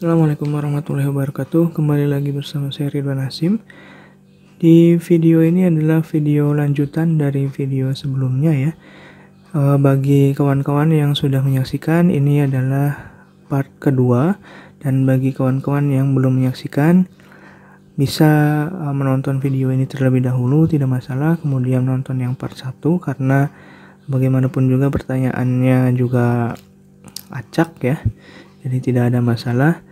Assalamualaikum warahmatullahi wabarakatuh. Kembali lagi bersama saya Ridwan Hasim. Di video ini adalah video lanjutan dari video sebelumnya ya. Bagi kawan-kawan yang sudah menyaksikan, ini adalah part kedua. Dan bagi kawan-kawan yang belum menyaksikan, bisa menonton video ini terlebih dahulu, tidak masalah. Kemudian nonton yang part 1, karena bagaimanapun juga pertanyaannya juga acak ya. Jadi tidak ada masalah.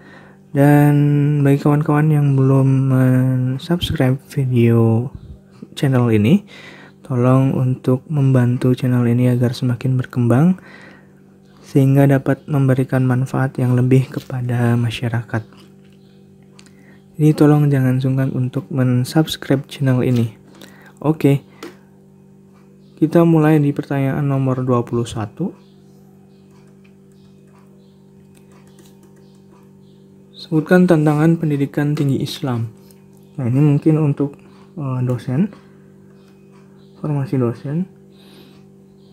Dan bagi kawan-kawan yang belum subscribe video channel ini, tolong untuk membantu channel ini agar semakin berkembang sehingga dapat memberikan manfaat yang lebih kepada masyarakat. Jadi tolong jangan sungkan untuk mensubscribe channel ini. Oke. Kita mulai di pertanyaan nomor 21. Sebutkan tantangan pendidikan tinggi Islam. Nah, ini mungkin untuk dosen, formasi dosen.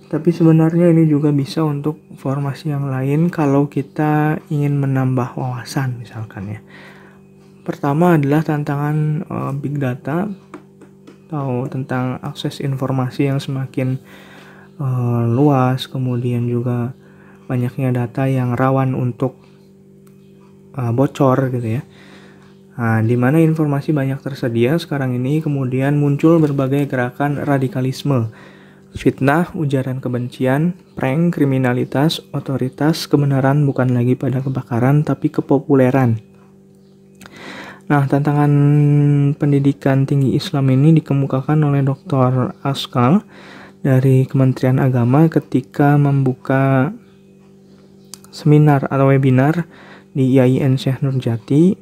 Tapi sebenarnya ini juga bisa untuk formasi yang lain kalau kita ingin menambah wawasan misalkan ya. Pertama adalah tantangan big data atau tentang akses informasi yang semakin luas, kemudian juga banyaknya data yang rawan untuk bocor gitu ya. Nah, di mana informasi banyak tersedia sekarang ini, kemudian muncul berbagai gerakan radikalisme, fitnah, ujaran kebencian, prank, kriminalitas, otoritas, kebenaran bukan lagi pada kebakaran tapi kepopuleran. Nah, tantangan pendidikan tinggi Islam ini dikemukakan oleh Dr. Askal dari Kementerian Agama ketika membuka seminar atau webinar di IAIN Syekh Nurjati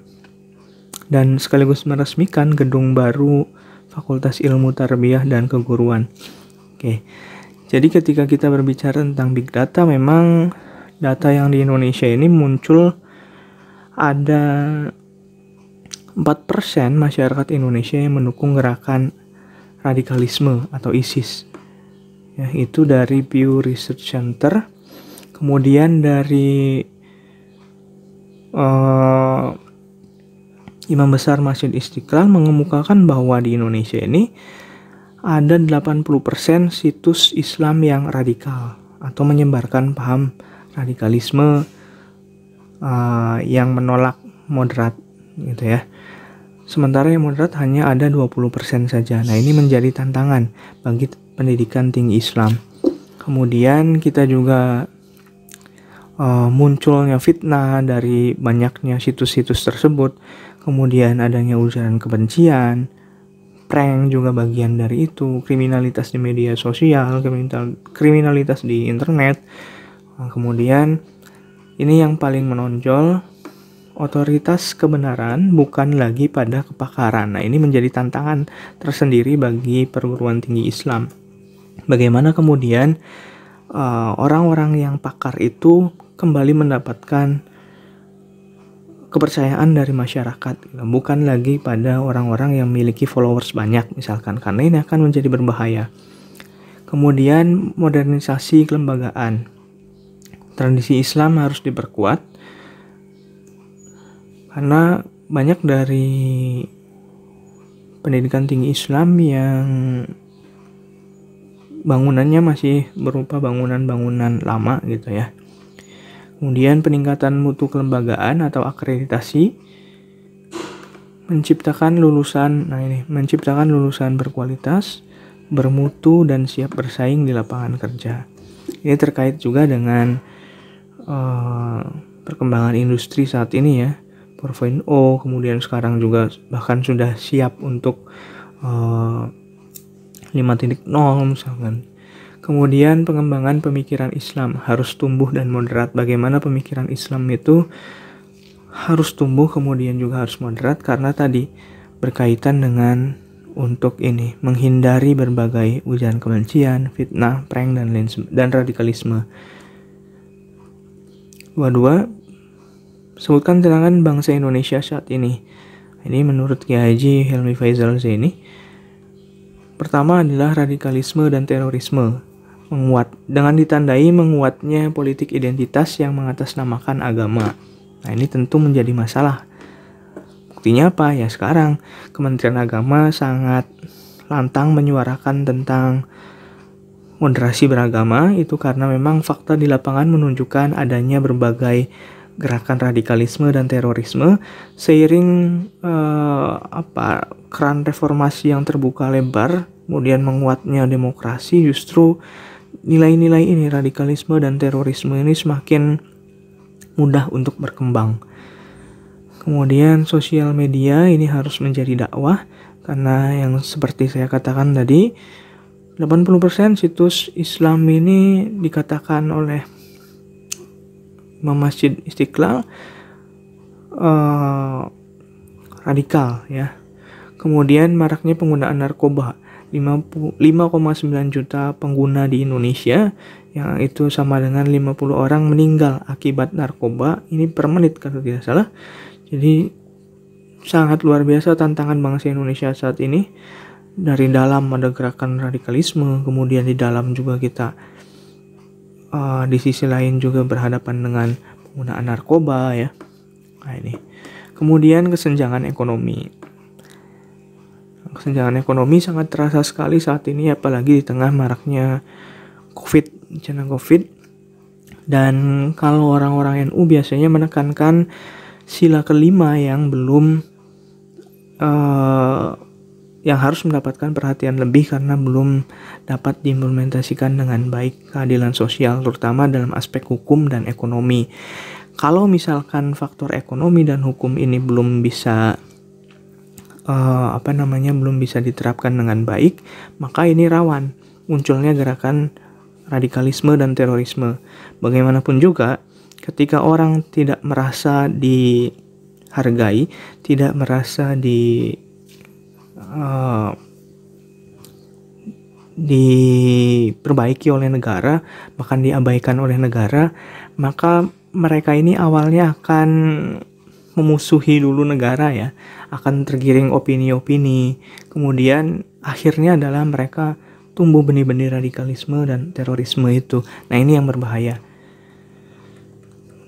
dan sekaligus meresmikan gedung baru Fakultas Ilmu Tarbiyah dan Keguruan. Oke. Jadi ketika kita berbicara tentang big data, memang data yang di Indonesia ini muncul ada 4% masyarakat Indonesia yang mendukung gerakan radikalisme atau ISIS. Ya, itu dari Pew Research Center. Kemudian dari Imam Besar Masjid Istiqlal mengemukakan bahwa di Indonesia ini ada 80% situs Islam yang radikal atau menyebarkan paham radikalisme yang menolak moderat gitu ya. Sementara yang moderat hanya ada 20% saja. Nah, ini menjadi tantangan bagi pendidikan tinggi Islam. Kemudian kita juga munculnya fitnah dari banyaknya situs-situs tersebut, kemudian adanya ujaran kebencian, prank juga bagian dari itu, kriminalitas di media sosial, kriminalitas di internet. Kemudian ini yang paling menonjol, otoritas kebenaran bukan lagi pada kepakaran. Nah, ini menjadi tantangan tersendiri bagi perguruan tinggi Islam. Bagaimana kemudian orang-orang yang pakar itu kembali mendapatkan kepercayaan dari masyarakat, bukan lagi pada orang-orang yang memiliki followers banyak misalkan, karena ini akan menjadi berbahaya. Kemudian modernisasi kelembagaan, tradisi Islam harus diperkuat karena banyak dari pendidikan tinggi Islam yang bangunannya masih berupa bangunan-bangunan lama gitu ya. Kemudian peningkatan mutu kelembagaan atau akreditasi, menciptakan lulusan berkualitas, bermutu dan siap bersaing di lapangan kerja. Ini terkait juga dengan perkembangan industri saat ini ya, 4.0, kemudian sekarang juga bahkan sudah siap untuk 5.0 misalkan. Kemudian pengembangan pemikiran Islam harus tumbuh dan moderat. Bagaimana pemikiran Islam itu harus tumbuh kemudian juga harus moderat, karena tadi berkaitan dengan untuk ini menghindari berbagai ujaran kebencian, fitnah, prank dan radikalisme. 22. Sebutkan tantangan bangsa Indonesia saat ini. Ini menurut Kiai Haji Helmi Faizal Zaini. Pertama adalah radikalisme dan terorisme menguat dengan ditandai menguatnya politik identitas yang mengatasnamakan agama. Nah, ini tentu menjadi masalah. Buktinya apa? Ya sekarang Kementerian Agama sangat lantang menyuarakan tentang moderasi beragama, itu karena memang fakta di lapangan menunjukkan adanya berbagai gerakan radikalisme dan terorisme seiring keran reformasi yang terbuka lebar, kemudian menguatnya demokrasi, justru nilai-nilai ini, radikalisme dan terorisme ini semakin mudah untuk berkembang. Kemudian sosial media ini harus menjadi dakwah, karena yang seperti saya katakan tadi, 80% situs Islam ini dikatakan oleh Imam Masjid Istiqlal radikal ya. Kemudian maraknya penggunaan narkoba, 5,9 juta pengguna di Indonesia, yang itu sama dengan 50 orang meninggal akibat narkoba ini per menit kalau tidak salah. Jadi sangat luar biasa tantangan bangsa Indonesia saat ini. Dari dalam ada gerakan radikalisme, kemudian di dalam juga kita di sisi lain juga berhadapan dengan penggunaan narkoba ya. Nah ini. Kemudian kesenjangan ekonomi. Kesenjangan ekonomi sangat terasa sekali saat ini, apalagi di tengah maraknya bencana COVID. Dan kalau orang-orang NU biasanya menekankan sila kelima yang belum yang harus mendapatkan perhatian lebih karena belum dapat diimplementasikan dengan baik, keadilan sosial terutama dalam aspek hukum dan ekonomi. Kalau misalkan faktor ekonomi dan hukum ini belum bisa belum bisa diterapkan dengan baik, maka ini rawan munculnya gerakan radikalisme dan terorisme. Bagaimanapun juga, ketika orang tidak merasa dihargai, tidak merasa diperbaiki oleh negara, bahkan diabaikan oleh negara, maka mereka ini awalnya akan memusuhi dulu negara ya, akan tergiring opini-opini, kemudian akhirnya adalah mereka tumbuh benih-benih radikalisme dan terorisme itu. Nah ini yang berbahaya.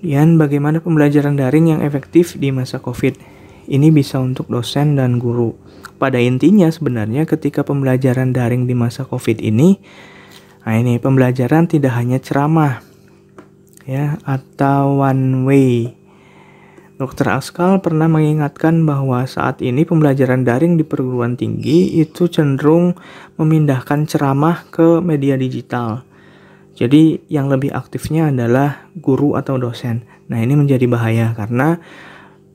Dan bagaimana pembelajaran daring yang efektif di masa COVID? Ini bisa untuk dosen dan guru. Pada intinya sebenarnya ketika pembelajaran daring di masa COVID ini, nah ini pembelajaran tidak hanya ceramah ya atau one way. Dr. Askal pernah mengingatkan bahwa saat ini pembelajaran daring di perguruan tinggi itu cenderung memindahkan ceramah ke media digital. Jadi yang lebih aktifnya adalah guru atau dosen. Nah ini menjadi bahaya karena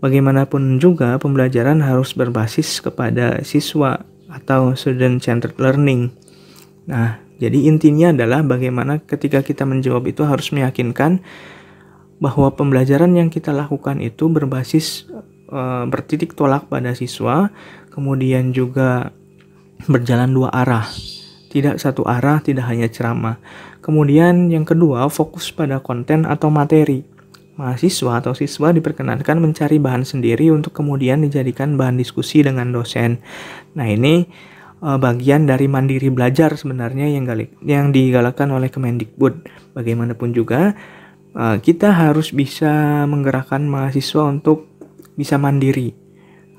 bagaimanapun juga pembelajaran harus berbasis kepada siswa atau student-centered learning. Nah jadi intinya adalah bagaimana ketika kita menjawab itu harus meyakinkan bahwa pembelajaran yang kita lakukan itu berbasis bertitik tolak pada siswa, kemudian juga berjalan dua arah, tidak satu arah, tidak hanya ceramah. Kemudian yang kedua, fokus pada konten atau materi. Mahasiswa atau siswa diperkenankan mencari bahan sendiri untuk kemudian dijadikan bahan diskusi dengan dosen. Nah ini bagian dari mandiri belajar sebenarnya yang digalakkan oleh Kemendikbud. Bagaimanapun juga kita harus bisa menggerakkan mahasiswa untuk bisa mandiri.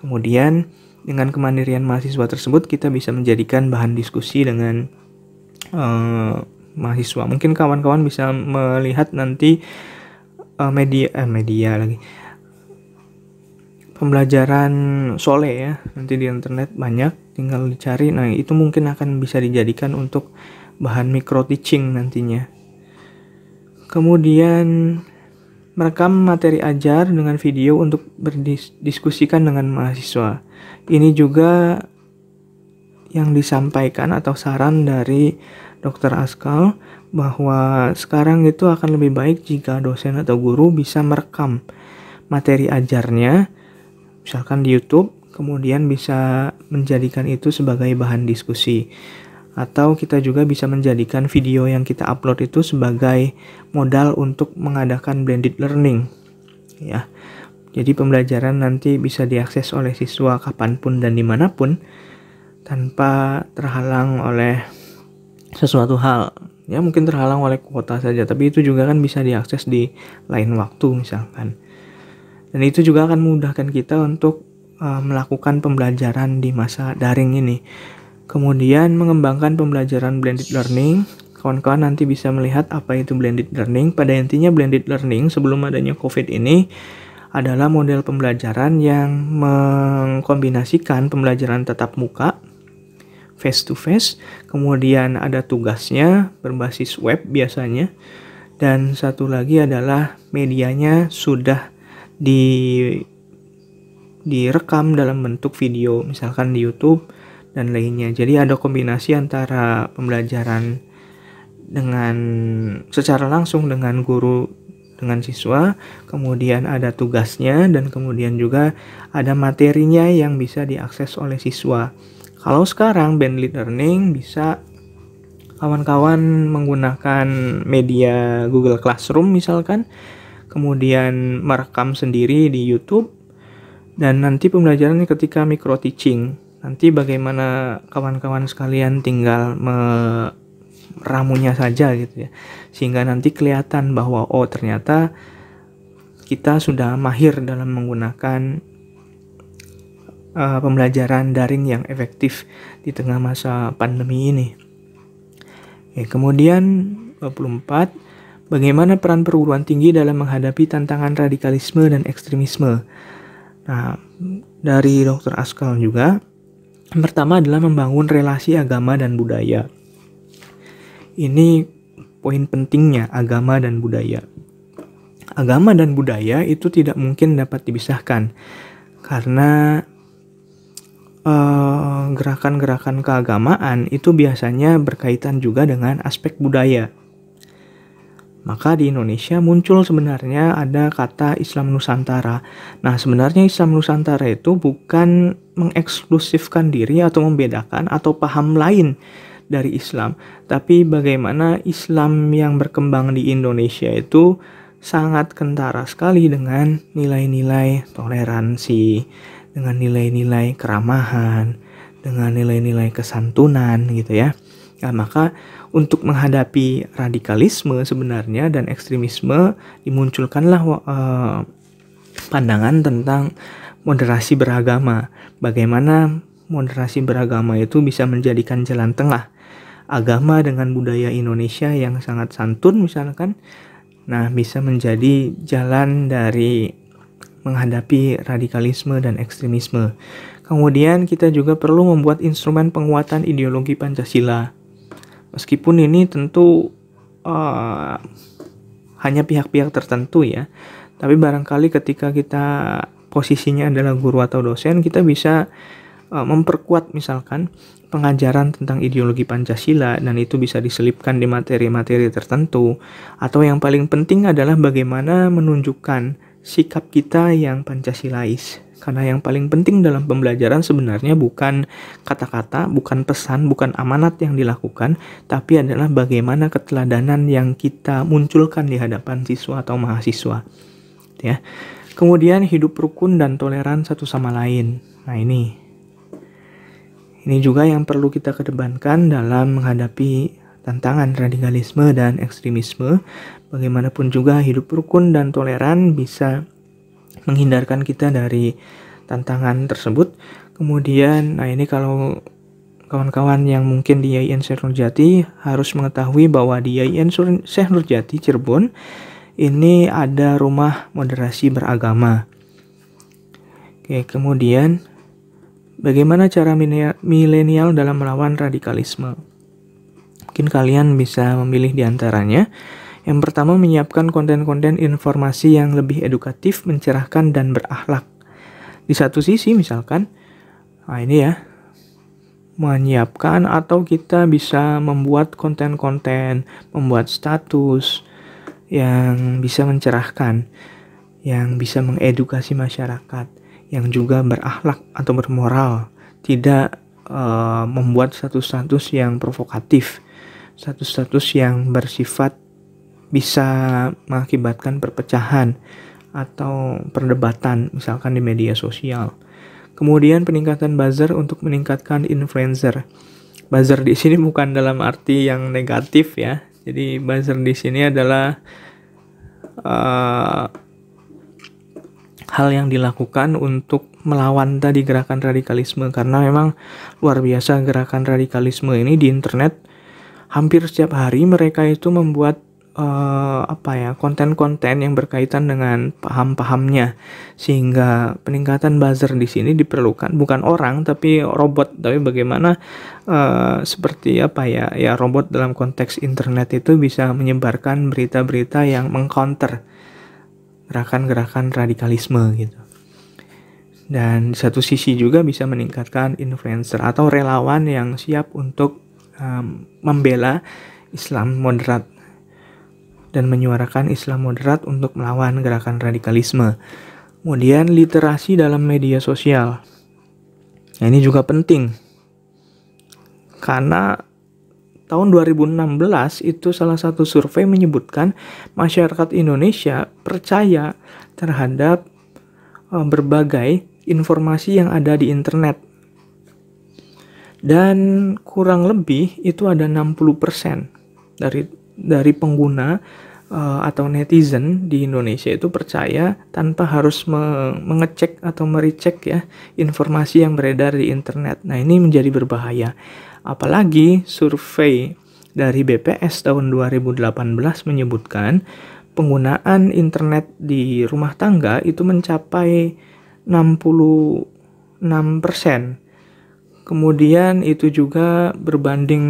Kemudian dengan kemandirian mahasiswa tersebut kita bisa menjadikan bahan diskusi dengan mahasiswa. Mungkin kawan-kawan bisa melihat nanti pembelajaran Soleh ya, nanti di internet banyak, tinggal dicari. Nah itu mungkin akan bisa dijadikan untuk bahan micro teaching nantinya. Kemudian merekam materi ajar dengan video untuk berdiskusikan dengan mahasiswa. Ini juga yang disampaikan atau saran dari Dr. Askal bahwa sekarang itu akan lebih baik jika dosen atau guru bisa merekam materi ajarnya, misalkan di YouTube, kemudian bisa menjadikan itu sebagai bahan diskusi. Atau kita juga bisa menjadikan video yang kita upload itu sebagai modal untuk mengadakan blended learning ya. Jadi pembelajaran nanti bisa diakses oleh siswa kapanpun dan dimanapun tanpa terhalang oleh sesuatu hal ya, mungkin terhalang oleh kuota saja, tapi itu juga kan bisa diakses di lain waktu misalkan. Dan itu juga akan memudahkan kita untuk melakukan pembelajaran di masa daring ini. Kemudian mengembangkan pembelajaran blended learning. Kawan-kawan nanti bisa melihat apa itu blended learning. Pada intinya blended learning sebelum adanya COVID ini adalah model pembelajaran yang mengkombinasikan pembelajaran tatap muka, face to face, kemudian ada tugasnya berbasis web biasanya, dan satu lagi adalah medianya sudah direkam dalam bentuk video, misalkan di YouTube dan lainnya. Jadi ada kombinasi antara pembelajaran dengan secara langsung dengan guru dengan siswa, kemudian ada tugasnya, dan kemudian juga ada materinya yang bisa diakses oleh siswa. Kalau sekarang blended learning bisa kawan-kawan menggunakan media Google Classroom misalkan, kemudian merekam sendiri di YouTube, dan nanti pembelajarannya ketika micro teaching. Nanti bagaimana kawan-kawan sekalian tinggal meramunya saja gitu ya, sehingga nanti kelihatan bahwa oh ternyata kita sudah mahir dalam menggunakan pembelajaran daring yang efektif di tengah masa pandemi ini. Kemudian 24, bagaimana peran perguruan tinggi dalam menghadapi tantangan radikalisme dan ekstremisme. Nah, dari Dr. Askal juga, yang pertama adalah membangun relasi agama dan budaya. Ini poin pentingnya, agama dan budaya. Agama dan budaya itu tidak mungkin dapat dipisahkan, karena gerakan-gerakan keagamaan itu biasanya berkaitan juga dengan aspek budaya. Maka di Indonesia muncul sebenarnya ada kata Islam Nusantara. Nah, sebenarnya Islam Nusantara itu bukan mengeksklusifkan diri atau membedakan atau paham lain dari Islam, tapi bagaimana Islam yang berkembang di Indonesia itu sangat kentara sekali dengan nilai-nilai toleransi, dengan nilai-nilai keramahan, dengan nilai-nilai kesantunan gitu ya. Nah, maka untuk menghadapi radikalisme sebenarnya dan ekstremisme dimunculkanlah pandangan tentang moderasi beragama. Bagaimana moderasi beragama itu bisa menjadikan jalan tengah agama dengan budaya Indonesia yang sangat santun misalkan. Nah, bisa menjadi jalan dari menghadapi radikalisme dan ekstremisme. Kemudian kita juga perlu membuat instrumen penguatan ideologi Pancasila. Meskipun ini tentu hanya pihak-pihak tertentu ya, tapi barangkali ketika kita posisinya adalah guru atau dosen, kita bisa memperkuat misalkan pengajaran tentang ideologi Pancasila, dan itu bisa diselipkan di materi-materi tertentu. Atau yang paling penting adalah bagaimana menunjukkan sikap kita yang Pancasilais. Karena yang paling penting dalam pembelajaran sebenarnya bukan kata-kata, bukan pesan, bukan amanat yang dilakukan, tapi adalah bagaimana keteladanan yang kita munculkan di hadapan siswa atau mahasiswa. Ya. Kemudian hidup rukun dan toleran satu sama lain. Nah, ini juga yang perlu kita kedepankan dalam menghadapi tantangan radikalisme dan ekstremisme. Bagaimanapun juga hidup rukun dan toleran bisa menghindarkan kita dari tantangan tersebut. Kemudian, nah ini kalau kawan-kawan yang mungkin di IAIN Syekh Nurjati harus mengetahui bahwa di IAIN Syekh Nurjati Cirebon ini ada rumah moderasi beragama. Oke, kemudian bagaimana cara milenial dalam melawan radikalisme? Mungkin kalian bisa memilih di antaranya. Yang pertama, menyiapkan konten-konten informasi yang lebih edukatif, mencerahkan, dan berakhlak. Di satu sisi misalkan, nah ini ya, menyiapkan atau kita bisa membuat konten-konten, membuat status yang bisa mencerahkan, yang bisa mengedukasi masyarakat, yang juga berakhlak atau bermoral, tidak membuat status-status yang provokatif, status-status yang bersifat bisa mengakibatkan perpecahan atau perdebatan misalkan di media sosial. Kemudian peningkatan buzzer untuk meningkatkan influencer. Buzzer di sini bukan dalam arti yang negatif ya. Jadi buzzer di sini adalah hal yang dilakukan untuk melawan tadi gerakan radikalisme, karena memang luar biasa gerakan radikalisme ini di internet. Hampir setiap hari mereka itu membuat konten-konten yang berkaitan dengan paham-pahamnya, sehingga peningkatan buzzer di sini diperlukan bukan orang tapi robot. Tapi bagaimana seperti robot dalam konteks internet itu bisa menyebarkan berita-berita yang mengcounter gerakan-gerakan radikalisme gitu. Dan di satu sisi juga bisa meningkatkan influencer atau relawan yang siap untuk membela Islam moderat dan menyuarakan Islam moderat untuk melawan gerakan radikalisme. Kemudian literasi dalam media sosial. Nah, ini juga penting. Karena tahun 2016 itu salah satu survei menyebutkan masyarakat Indonesia percaya terhadap berbagai informasi yang ada di internet. Dan kurang lebih itu ada 60% dari pengguna atau netizen di Indonesia itu percaya tanpa harus mengecek atau merecek ya informasi yang beredar di internet. Nah, ini menjadi berbahaya. Apalagi survei dari BPS tahun 2018 menyebutkan penggunaan internet di rumah tangga itu mencapai 66%. Kemudian itu juga berbanding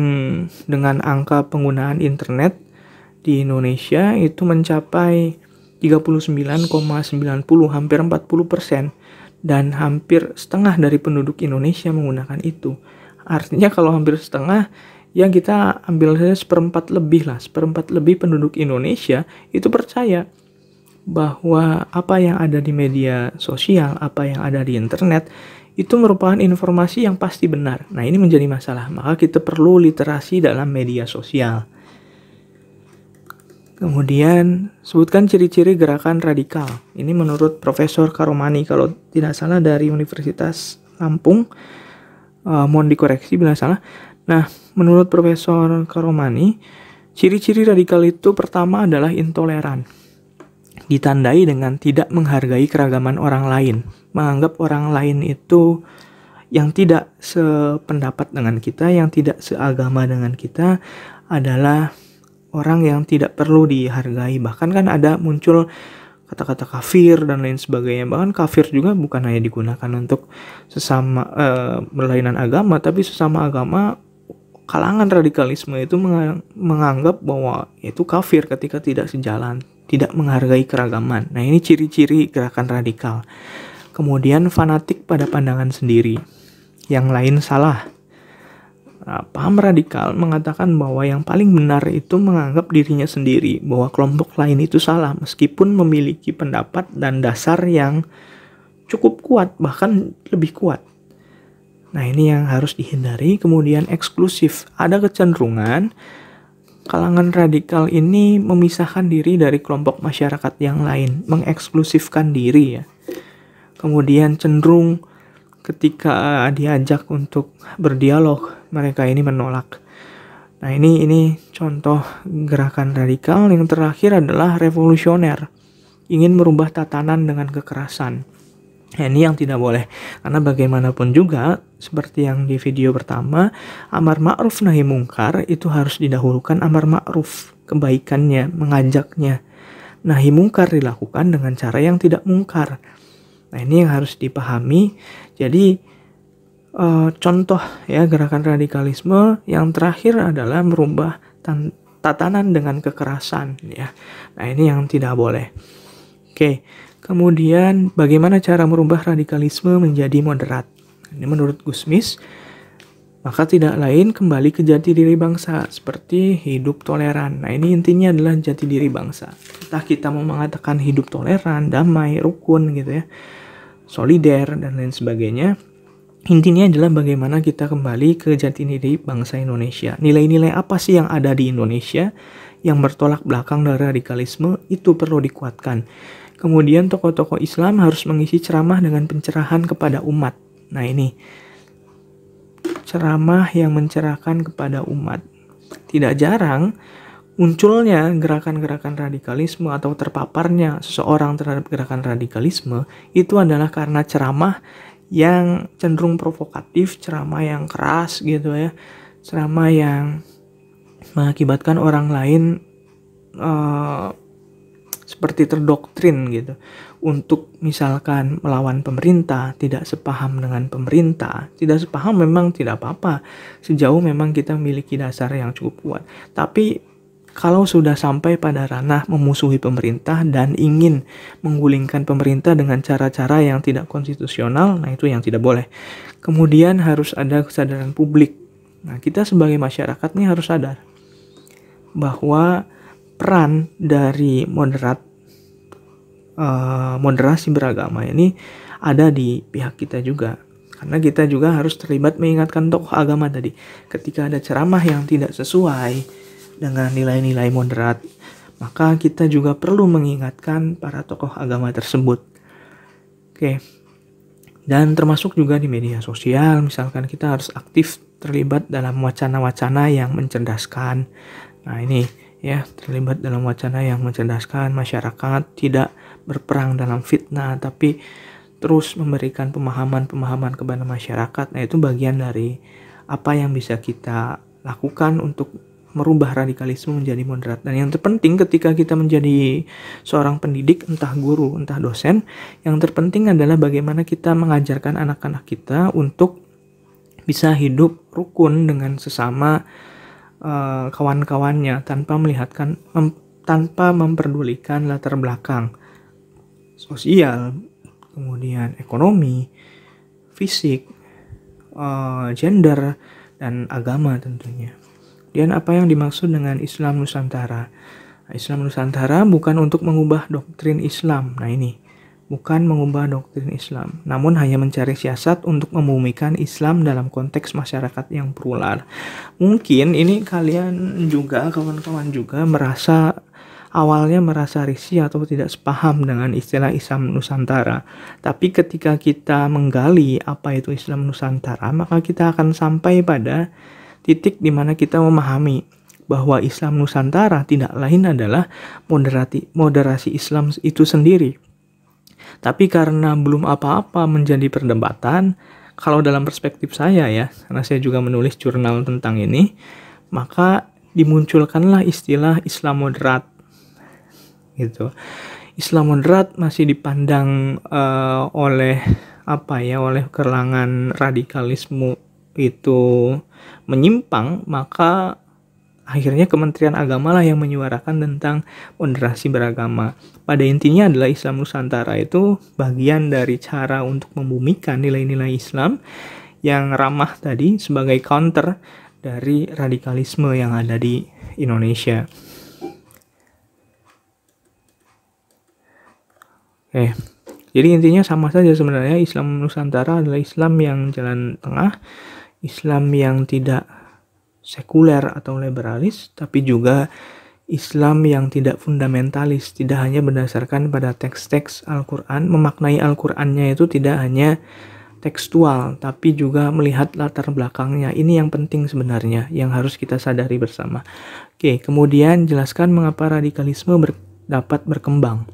dengan angka penggunaan internet di Indonesia itu mencapai 39,90, hampir 40%. Dan hampir setengah dari penduduk Indonesia menggunakan itu. Artinya kalau hampir setengah, ya kita ambil saja seperempat lebih penduduk Indonesia itu percaya bahwa apa yang ada di media sosial, apa yang ada di internet, itu merupakan informasi yang pasti benar. Nah, ini menjadi masalah. Maka kita perlu literasi dalam media sosial. Kemudian, sebutkan ciri-ciri gerakan radikal. Ini menurut Profesor Karomani, kalau tidak salah dari Universitas Lampung. Mohon dikoreksi bila salah. Nah, menurut Profesor Karomani, ciri-ciri radikal itu pertama adalah intoleran. Ditandai dengan tidak menghargai keragaman orang lain. Menganggap orang lain itu yang tidak sependapat dengan kita, yang tidak seagama dengan kita adalah orang yang tidak perlu dihargai. Bahkan kan ada muncul kata-kata kafir dan lain sebagainya. Bahkan kafir juga bukan hanya digunakan untuk sesama berlainan agama, tapi sesama agama. Kalangan radikalisme itu menganggap bahwa itu kafir ketika tidak sejalan, tidak menghargai keragaman. Nah, ini ciri-ciri gerakan radikal. Kemudian fanatik pada pandangan sendiri, yang lain salah. Nah, paham radikal mengatakan bahwa yang paling benar itu menganggap dirinya sendiri, bahwa kelompok lain itu salah meskipun memiliki pendapat dan dasar yang cukup kuat, bahkan lebih kuat. Nah, ini yang harus dihindari. Kemudian eksklusif. Ada kecenderungan kalangan radikal ini memisahkan diri dari kelompok masyarakat yang lain, mengeksklusifkan diri ya. Kemudian cenderung ketika diajak untuk berdialog, mereka ini menolak. Nah, ini contoh gerakan radikal. Yang terakhir adalah revolusioner, ingin merubah tatanan dengan kekerasan. Nah, ini yang tidak boleh, karena bagaimanapun juga seperti yang di video pertama, amar ma'ruf nahi mungkar itu harus didahulukan amar ma'ruf, kebaikannya, mengajaknya. Nahi mungkar dilakukan dengan cara yang tidak mungkar. Nah, ini yang harus dipahami. Jadi contoh ya gerakan radikalisme yang terakhir adalah merubah tatanan dengan kekerasan ya. Nah, ini yang tidak boleh. Oke. Kemudian bagaimana cara merubah radikalisme menjadi moderat? Ini menurut Gusmis, maka tidak lain kembali ke jati diri bangsa seperti hidup toleran. Nah, ini intinya adalah jati diri bangsa. Entah kita mau mengatakan hidup toleran, damai, rukun gitu ya, solider dan lain sebagainya. Intinya adalah bagaimana kita kembali ke jati diri bangsa Indonesia. Nilai-nilai apa sih yang ada di Indonesia yang bertolak belakang dari radikalisme, itu perlu dikuatkan. Kemudian tokoh-tokoh Islam harus mengisi ceramah dengan pencerahan kepada umat. Nah, ini ceramah yang mencerahkan kepada umat. Tidak jarang munculnya gerakan-gerakan radikalisme atau terpaparnya seseorang terhadap gerakan radikalisme itu adalah karena ceramah yang cenderung provokatif, ceramah yang keras gitu ya, ceramah yang mengakibatkan orang lain seperti terdoktrin gitu untuk misalkan melawan pemerintah, tidak sepaham dengan pemerintah. Tidak sepaham memang tidak apa-apa sejauh memang kita memiliki dasar yang cukup kuat. Tapi kalau sudah sampai pada ranah memusuhi pemerintah dan ingin menggulingkan pemerintah dengan cara-cara yang tidak konstitusional, nah itu yang tidak boleh. Kemudian harus ada kesadaran publik. Nah, kita sebagai masyarakat nih harus sadar bahwa peran dari moderasi beragama ini ada di pihak kita juga. Karena kita juga harus terlibat mengingatkan tokoh agama tadi. Ketika ada ceramah yang tidak sesuai dengan nilai-nilai moderat, maka kita juga perlu mengingatkan para tokoh agama tersebut. Oke. Dan termasuk juga di media sosial, misalkan kita harus aktif terlibat dalam wacana-wacana yang mencerdaskan. Nah ini ya, terlibat dalam wacana yang mencerdaskan masyarakat, tidak berperang dalam fitnah, tapi terus memberikan pemahaman-pemahaman kepada masyarakat. Nah itu bagian dari apa yang bisa kita lakukan untuk merubah radikalisme menjadi moderat. Dan yang terpenting ketika kita menjadi seorang pendidik, entah guru, entah dosen, yang terpenting adalah bagaimana kita mengajarkan anak-anak kita untuk bisa hidup rukun dengan sesama kawan-kawannya tanpa tanpa memperdulikan latar belakang sosial, kemudian ekonomi, fisik, gender, dan agama tentunya. Dan apa yang dimaksud dengan Islam Nusantara? Nah, Islam Nusantara bukan untuk mengubah doktrin Islam. Nah ini, bukan mengubah doktrin Islam, namun hanya mencari siasat untuk membumikan Islam dalam konteks masyarakat yang plural. Mungkin ini kalian juga, kawan-kawan juga awalnya merasa risih atau tidak sepaham dengan istilah Islam Nusantara. Tapi ketika kita menggali apa itu Islam Nusantara, maka kita akan sampai pada titik di mana kita memahami bahwa Islam Nusantara tidak lain adalah moderasi Islam itu sendiri. Tapi karena belum apa-apa menjadi perdebatan, kalau dalam perspektif saya ya, karena saya juga menulis jurnal tentang ini, maka dimunculkanlah istilah Islam moderat. Gitu. Islam moderat masih dipandang oleh kalangan radikalisme itu menyimpang, maka akhirnya Kementerian Agama lah yang menyuarakan tentang moderasi beragama. Pada intinya adalah Islam Nusantara itu bagian dari cara untuk membumikan nilai-nilai Islam yang ramah tadi sebagai counter dari radikalisme yang ada di Indonesia. Jadi intinya sama saja sebenarnya. Islam Nusantara adalah Islam yang jalan tengah, Islam yang tidak sekuler atau liberalis, tapi juga Islam yang tidak fundamentalis, tidak hanya berdasarkan pada teks-teks Al-Quran. Memaknai Al-Qurannya itu tidak hanya tekstual, tapi juga melihat latar belakangnya. Ini yang penting sebenarnya, yang harus kita sadari bersama. Oke, kemudian jelaskan mengapa radikalisme dapat berkembang.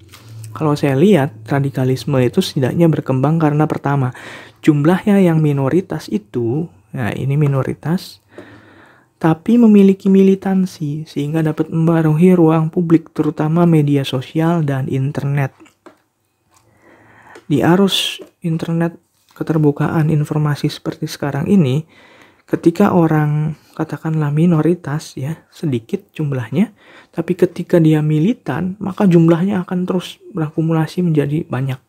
Kalau saya lihat, radikalisme itu setidaknya berkembang karena pertama, jumlahnya yang minoritas itu, nah ini minoritas, tapi memiliki militansi sehingga dapat mempengaruhi ruang publik, terutama media sosial dan internet. Di arus internet, keterbukaan informasi seperti sekarang ini, ketika orang katakanlah minoritas ya, sedikit jumlahnya, tapi ketika dia militan, maka jumlahnya akan terus berakumulasi menjadi banyak.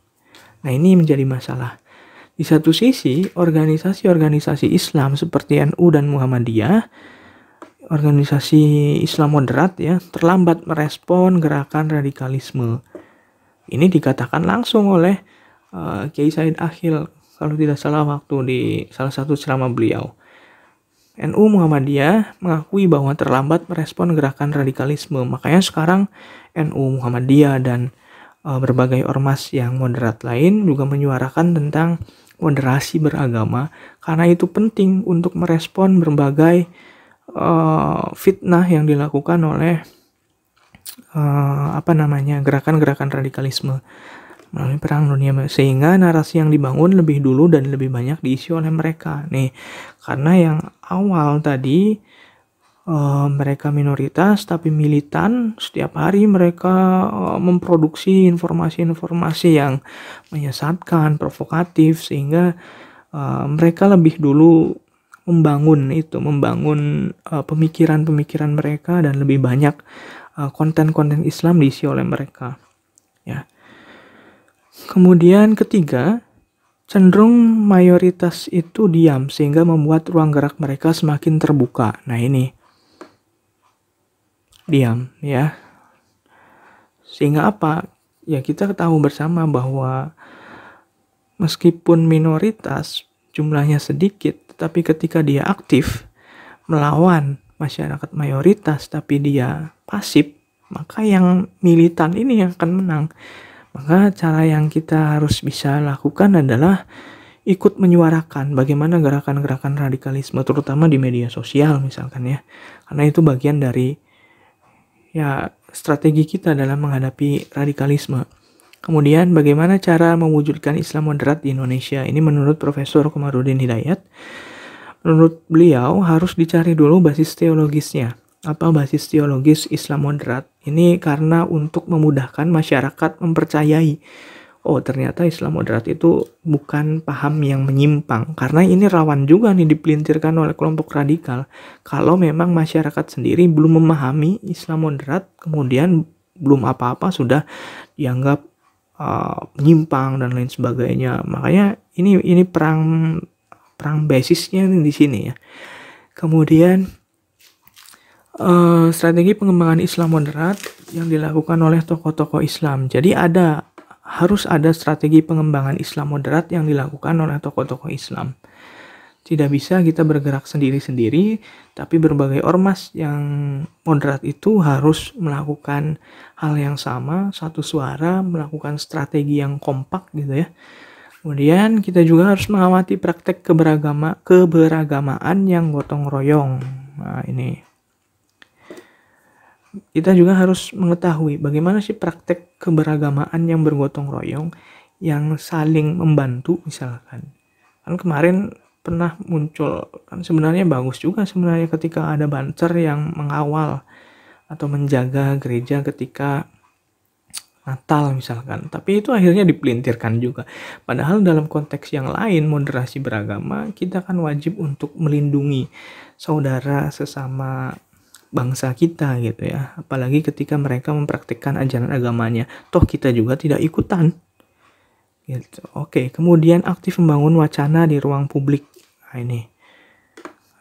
Nah, ini menjadi masalah. Di satu sisi, organisasi-organisasi Islam seperti NU dan Muhammadiyah, organisasi Islam moderat ya, terlambat merespon gerakan radikalisme. Ini dikatakan langsung oleh Kiai Said Akhil, kalau tidak salah waktu di salah satu ceramah beliau. NU Muhammadiyah mengakui bahwa terlambat merespon gerakan radikalisme. Makanya sekarang NU Muhammadiyah dan berbagai ormas yang moderat lain juga menyuarakan tentang moderasi beragama, karena itu penting untuk merespon berbagai fitnah yang dilakukan oleh gerakan-gerakan radikalisme melalui Perang Dunia, sehingga narasi yang dibangun lebih dulu dan lebih banyak diisi oleh mereka nih. Karena yang awal tadi mereka minoritas tapi militan, setiap hari mereka memproduksi informasi-informasi yang menyesatkan, provokatif, sehingga mereka lebih dulu membangun pemikiran-pemikiran mereka, dan lebih banyak konten-konten Islam diisi oleh mereka ya. Kemudian ketiga, cenderung mayoritas itu diam sehingga membuat ruang gerak mereka semakin terbuka. Nah ini diam ya, sehingga apa ya, kita tahu bersama bahwa meskipun minoritas jumlahnya sedikit, tapi ketika dia aktif melawan masyarakat mayoritas tapi dia pasif, maka yang militan ini yang akan menang. Maka cara yang kita harus bisa lakukan adalah ikut menyuarakan bagaimana gerakan-gerakan radikalisme, terutama di media sosial misalkan ya. Karena itu bagian dari ya strategi kita dalam menghadapi radikalisme. Kemudian bagaimana cara mewujudkan Islam moderat di Indonesia? Ini menurut Profesor Komarudin Hidayat. Menurut beliau harus dicari dulu basis teologisnya. Apa basis teologis Islam moderat? Ini karena untuk memudahkan masyarakat mempercayai, oh ternyata Islam moderat itu bukan paham yang menyimpang. Karena ini rawan juga nih dipelintirkan oleh kelompok radikal. Kalau memang masyarakat sendiri belum memahami Islam moderat, kemudian belum apa-apa sudah dianggap menyimpang dan lain sebagainya. Makanya ini perang basisnya di sini ya. Kemudian strategi pengembangan Islam moderat yang dilakukan oleh tokoh-tokoh Islam. Jadi harus ada strategi pengembangan Islam moderat yang dilakukan oleh tokoh-tokoh Islam. Tidak bisa kita bergerak sendiri-sendiri, tapi berbagai ormas yang moderat itu harus melakukan hal yang sama, satu suara, melakukan strategi yang kompak gitu ya. Kemudian kita juga harus mengamati praktek keberagamaan yang gotong royong. Nah ini. Kita juga harus mengetahui bagaimana sih praktek keberagamaan yang bergotong royong, yang saling membantu misalkan. Kan kemarin pernah muncul, kan sebenarnya bagus juga sebenarnya ketika ada banser yang mengawal atau menjaga gereja ketika Natal misalkan, tapi itu akhirnya dipelintirkan juga. Padahal dalam konteks yang lain, moderasi beragama, kita kan wajib untuk melindungi saudara sesama bangsa kita gitu ya. Apalagi ketika mereka mempraktikkan ajaran agamanya, toh kita juga tidak ikutan gitu. Oke, kemudian aktif membangun wacana di ruang publik. Nah ini,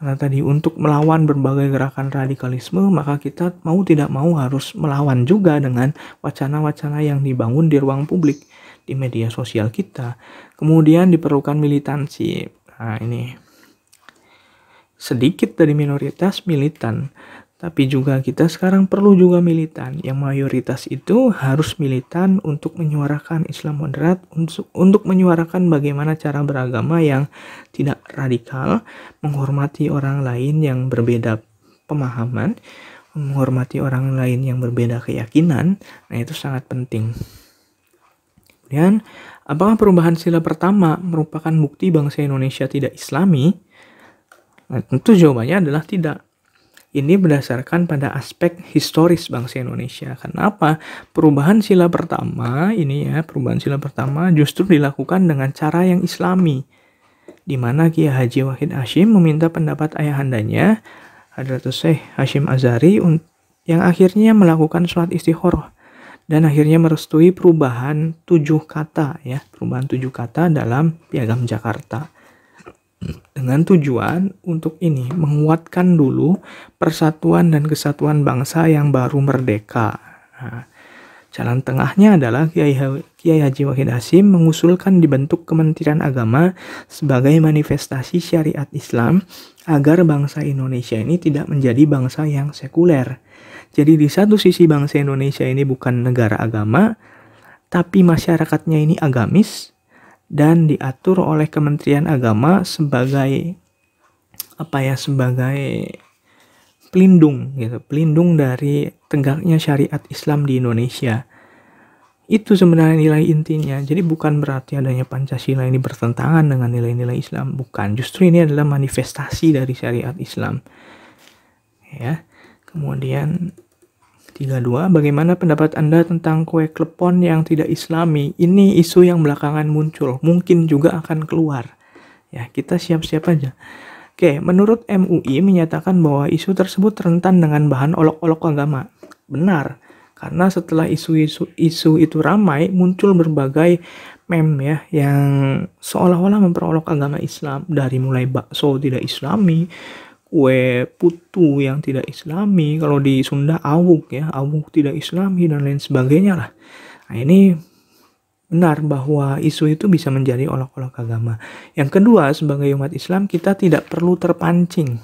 karena tadi untuk melawan berbagai gerakan radikalisme, maka kita mau tidak mau harus melawan juga dengan wacana-wacana yang dibangun di ruang publik, di media sosial kita. Kemudian diperlukan militansi. Nah ini, sedikit dari minoritas militan, tapi juga kita sekarang perlu juga militan. Yang mayoritas itu harus militan untuk menyuarakan Islam moderat, untuk menyuarakan bagaimana cara beragama yang tidak radikal, menghormati orang lain yang berbeda pemahaman, menghormati orang lain yang berbeda keyakinan. Nah itu sangat penting. Kemudian, apakah perubahan sila pertama merupakan bukti bangsa Indonesia tidak Islami? Nah, tentu jawabannya adalah tidak. Ini berdasarkan pada aspek historis bangsa Indonesia. Kenapa? Perubahan sila pertama justru dilakukan dengan cara yang Islami, di mana Kiai Haji Wahid Hasyim meminta pendapat ayahandanya, Hadratus Syekh Hasyim Azhari, yang akhirnya melakukan sholat istikharah dan akhirnya merestui perubahan 7 kata dalam Piagam Jakarta. Dengan tujuan untuk ini menguatkan dulu persatuan dan kesatuan bangsa yang baru merdeka. Nah, jalan tengahnya adalah Kiai Haji Wahid Hasyim mengusulkan dibentuk Kementerian Agama sebagai manifestasi syariat Islam agar bangsa Indonesia ini tidak menjadi bangsa yang sekuler. Jadi di satu sisi bangsa Indonesia ini bukan negara agama, tapi masyarakatnya ini agamis, dan diatur oleh Kementerian Agama sebagai pelindung gitu, pelindung dari tegaknya syariat Islam di Indonesia. Itu sebenarnya nilai intinya. Jadi bukan berarti adanya Pancasila ini bertentangan dengan nilai-nilai Islam, bukan. Justru ini adalah manifestasi dari syariat Islam. Ya. Kemudian 32, bagaimana pendapat Anda tentang kue klepon yang tidak Islami? Ini isu yang belakangan muncul, mungkin juga akan keluar. Ya, kita siap-siap aja. Oke, menurut MUI menyatakan bahwa isu tersebut rentan dengan bahan olok-olok agama. Benar. Karena setelah isu itu ramai, muncul berbagai meme ya yang seolah-olah memperolok agama Islam, dari mulai bakso tidak Islami, kue putu yang tidak Islami, kalau di Sunda awuk ya, awuk tidak Islami dan lain sebagainya lah. Nah, ini benar bahwa isu itu bisa menjadi olok-olok agama. Yang kedua, sebagai umat Islam kita tidak perlu terpancing.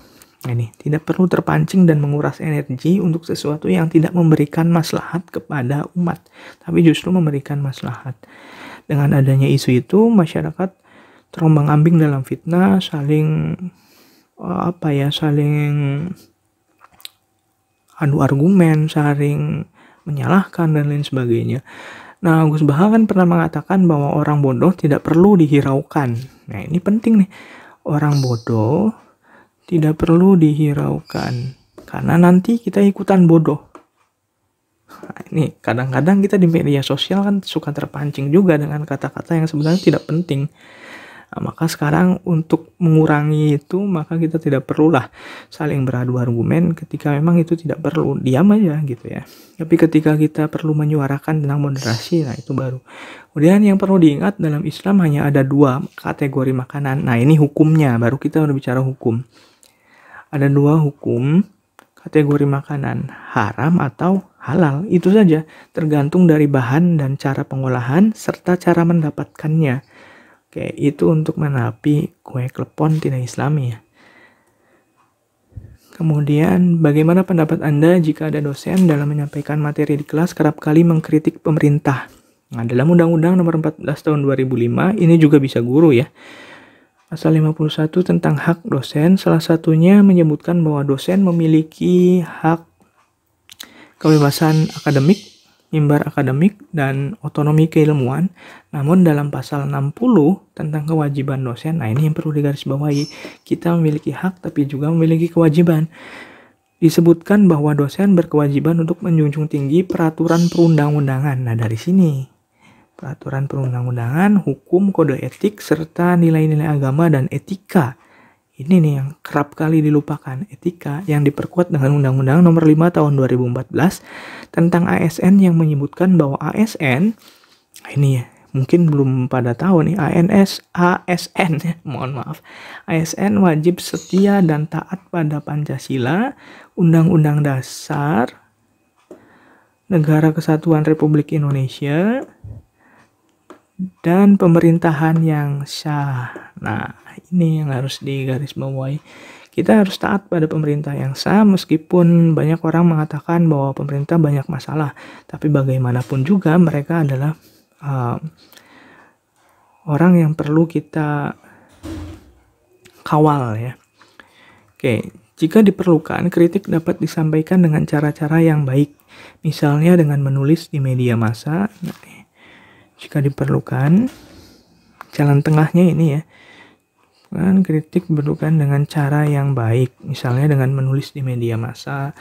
Ini tidak perlu terpancing dan menguras energi untuk sesuatu yang tidak memberikan maslahat kepada umat, tapi justru memberikan maslahat. Dengan adanya isu itu, masyarakat terombang-ambing dalam fitnah, saling adu argumen, saling menyalahkan dan lain sebagainya. Nah, Gus Baha kan pernah mengatakan bahwa orang bodoh tidak perlu dihiraukan. Nah, ini penting nih. Orang bodoh tidak perlu dihiraukan, karena nanti kita ikutan bodoh. Nah, ini kadang-kadang kita di media sosial kan suka terpancing juga dengan kata-kata yang sebenarnya tidak penting. Nah, maka sekarang untuk mengurangi itu, maka kita tidak perlulah saling beradu argumen ketika memang itu tidak perlu. Diam aja gitu ya. Tapi ketika kita perlu menyuarakan tentang moderasi, nah itu baru. Kemudian yang perlu diingat dalam Islam hanya ada 2 kategori makanan. Nah, ini hukumnya, baru kita berbicara hukum. Ada 2 hukum kategori makanan, haram atau halal. Itu saja, tergantung dari bahan dan cara pengolahan serta cara mendapatkannya. Oke, itu untuk menapi kue klepon tidak Islami ya. Kemudian, bagaimana pendapat Anda jika ada dosen dalam menyampaikan materi di kelas kerap kali mengkritik pemerintah? Nah, dalam Undang-Undang Nomor 14 Tahun 2005, ini juga bisa guru ya. Pasal 51 tentang hak dosen, salah satunya menyebutkan bahwa dosen memiliki hak kebebasan akademik, mimbar akademik, dan otonomi keilmuan. Namun dalam pasal 60 tentang kewajiban dosen, nah ini yang perlu digarisbawahi, kita memiliki hak tapi juga memiliki kewajiban. Disebutkan bahwa dosen berkewajiban untuk menjunjung tinggi peraturan perundang-undangan. Nah, dari sini peraturan perundang-undangan, hukum, kode etik, serta nilai-nilai agama dan etika. Ini nih yang kerap kali dilupakan, etika yang diperkuat dengan Undang-Undang Nomor 5 Tahun 2014 tentang ASN yang menyebutkan bahwa ASN, ini ya, mungkin belum pada tahu nih, ASN ya, mohon maaf. ASN wajib setia dan taat pada Pancasila, Undang-Undang Dasar Negara Kesatuan Republik Indonesia, dan pemerintahan yang sah. Nah, ini yang harus digarisbawahi. Kita harus taat pada pemerintah yang sah, meskipun banyak orang mengatakan bahwa pemerintah banyak masalah. Tapi bagaimanapun juga mereka adalah orang yang perlu kita kawal ya. Oke, jika diperlukan, kritik dapat disampaikan dengan cara-cara yang baik. Misalnya dengan menulis di media massa. Nah, jika diperlukan, jalan tengahnya ini ya, kan kritik diperlukan dengan cara yang baik, misalnya dengan menulis di media massa.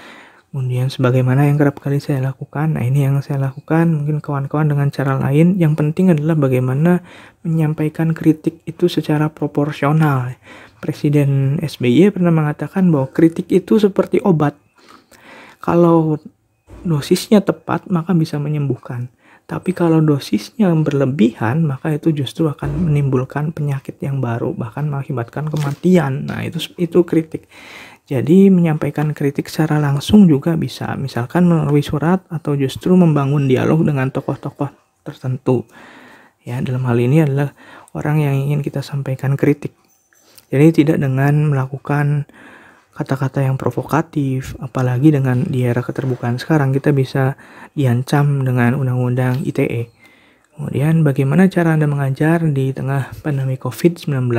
Kemudian sebagaimana yang kerap kali saya lakukan, nah ini yang saya lakukan, mungkin kawan-kawan dengan cara lain. Yang penting adalah bagaimana menyampaikan kritik itu secara proporsional. Presiden SBY pernah mengatakan bahwa kritik itu seperti obat. Kalau dosisnya tepat, maka bisa menyembuhkan. Tapi kalau dosisnya berlebihan, maka itu justru akan menimbulkan penyakit yang baru, bahkan mengakibatkan kematian. Nah, itu kritik. Jadi menyampaikan kritik secara langsung juga bisa, misalkan melalui surat atau justru membangun dialog dengan tokoh-tokoh tertentu. Ya, dalam hal ini adalah orang yang ingin kita sampaikan kritik. Jadi tidak dengan melakukan kata-kata yang provokatif, apalagi dengan di era keterbukaan sekarang kita bisa diancam dengan undang-undang ITE. Kemudian bagaimana cara Anda mengajar di tengah pandemi COVID-19?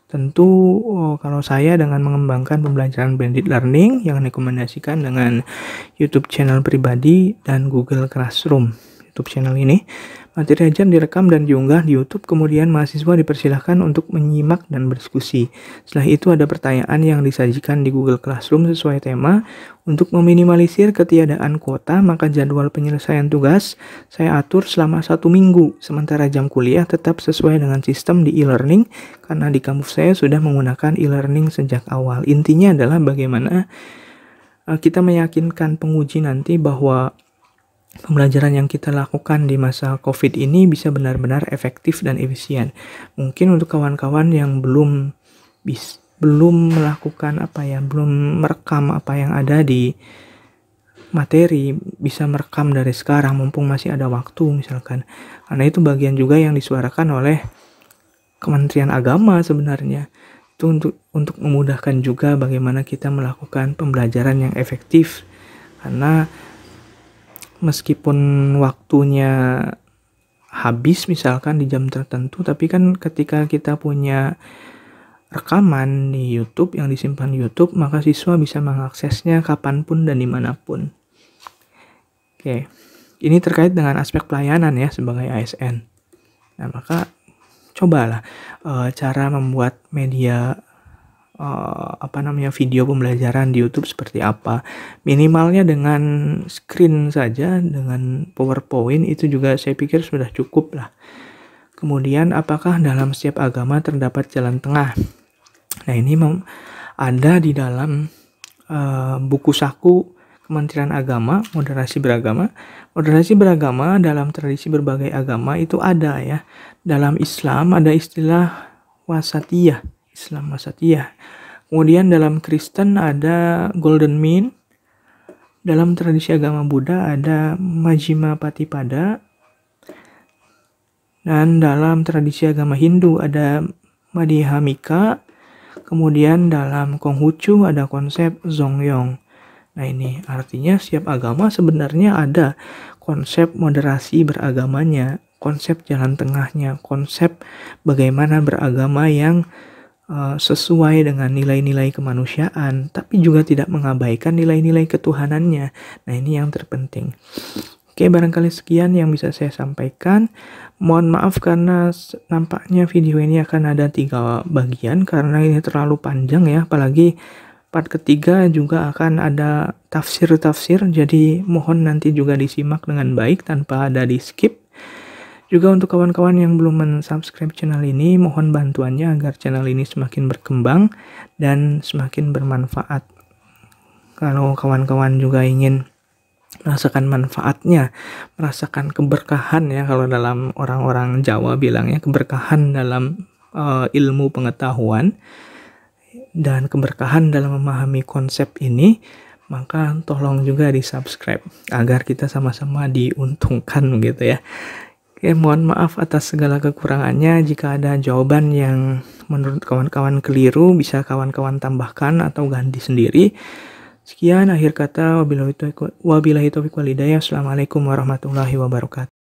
Tentu kalau saya dengan mengembangkan pembelajaran blended learning yang rekomendasikan dengan YouTube channel pribadi dan Google Classroom. YouTube channel ini, materi ajar direkam dan diunggah di YouTube, kemudian mahasiswa dipersilahkan untuk menyimak dan berdiskusi. Setelah itu ada pertanyaan yang disajikan di Google Classroom sesuai tema. Untuk meminimalisir ketiadaan kuota, maka jadwal penyelesaian tugas saya atur selama 1 minggu, sementara jam kuliah tetap sesuai dengan sistem di e-learning, karena di kampus saya sudah menggunakan e-learning sejak awal. Intinya adalah bagaimana kita meyakinkan penguji nanti bahwa pembelajaran yang kita lakukan di masa COVID ini bisa benar-benar efektif dan efisien. Mungkin untuk kawan-kawan yang belum melakukan belum merekam apa yang ada di materi, bisa merekam dari sekarang mumpung masih ada waktu misalkan. Karena itu bagian juga yang disuarakan oleh Kementerian Agama sebenarnya. Itu untuk memudahkan juga bagaimana kita melakukan pembelajaran yang efektif. Karena meskipun waktunya habis misalkan di jam tertentu, tapi kan ketika kita punya rekaman di YouTube yang disimpan di YouTube, maka siswa bisa mengaksesnya kapanpun dan dimanapun. Oke, ini terkait dengan aspek pelayanan ya sebagai ASN. Nah, maka cobalah cara membuat media video pembelajaran di YouTube seperti apa. Minimalnya dengan screen saja, dengan PowerPoint itu juga saya pikir sudah cukup lah. Kemudian apakah dalam setiap agama terdapat jalan tengah? Nah, ini ada di dalam buku saku Kementerian Agama, Moderasi Beragama. Moderasi beragama dalam tradisi berbagai agama itu ada ya. Dalam Islam ada istilah wasatiyah, Islam wasatiyah. Kemudian dalam Kristen ada Golden Mean. Dalam tradisi agama Buddha ada Majjhima Patipada. Dan dalam tradisi agama Hindu ada Madhyamika. Kemudian dalam Konghucu ada konsep Zongyong. Nah, ini artinya setiap agama sebenarnya ada konsep moderasi beragamanya, konsep jalan tengahnya, konsep bagaimana beragama yang sesuai dengan nilai-nilai kemanusiaan, tapi juga tidak mengabaikan nilai-nilai ketuhanannya. Nah, ini yang terpenting. Oke, barangkali sekian yang bisa saya sampaikan. Mohon maaf karena nampaknya video ini akan ada 3 bagian karena ini terlalu panjang ya, apalagi part ketiga juga akan ada tafsir-tafsir, jadi mohon nanti juga disimak dengan baik tanpa ada di skip. Juga untuk kawan-kawan yang belum men-subscribe channel ini, mohon bantuannya agar channel ini semakin berkembang dan semakin bermanfaat. Kalau kawan-kawan juga ingin merasakan manfaatnya, merasakan keberkahan ya, kalau dalam orang-orang Jawa bilangnya keberkahan dalam ilmu pengetahuan dan keberkahan dalam memahami konsep ini, maka tolong juga di subscribe agar kita sama-sama diuntungkan gitu ya. Oke, mohon maaf atas segala kekurangannya. Jika ada jawaban yang menurut kawan-kawan keliru, bisa kawan-kawan tambahkan atau ganti sendiri. Sekian akhir kata, wabillahi taufiq wal hidayah. Assalamualaikum warahmatullahi wabarakatuh.